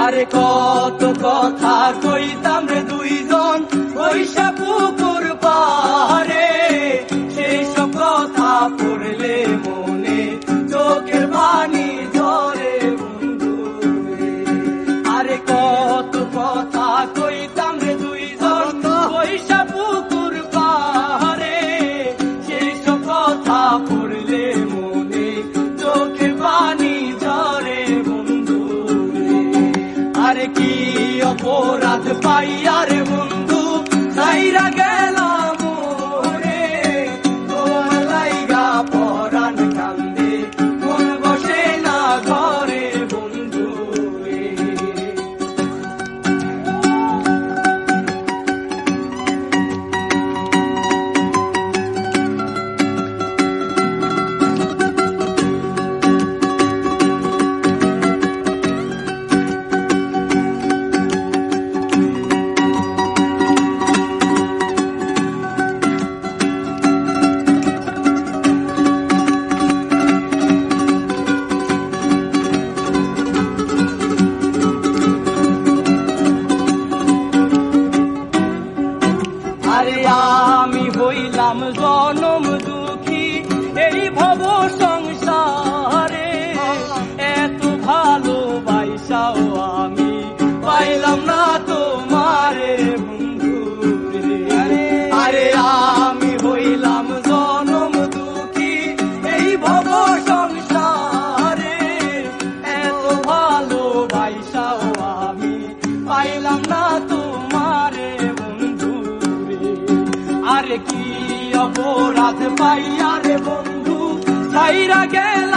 আরে কত কথা কইতাম রে দুইজন বৈশা পুকুর পারে, সেই সব কথা পড়লে মনে চোখের পানি ঝরে বন্ধু। আরে কত কথা কইতাম রে দুইজন বৈশা পুকুর পারে, সেই সব কথা পড়লে মনে চোখের পানি ঝরে বন্ধু। আরে কি অপরাধ পাইয়া রে বন্ধু ছাইরা গেলাম রে, তোর লাইগা পরাণ কান্দে মন বসে না ঘরে বন্ধু। আরে আমি হইলাম জনম দুঃখী এই ভব সংসারে, এত ভালোবাসাও আমি পাইলাম না তোমারে বন্ধু। আরে আমি হইলাম জনম দুঃখী এই ভব সংসারে, এত ভালোবাসাও আমি পাইলাম না তোমারে বন্ধু। আরে কি অপরাধ পাইয়া রে বন্ধু ছাইরা গেল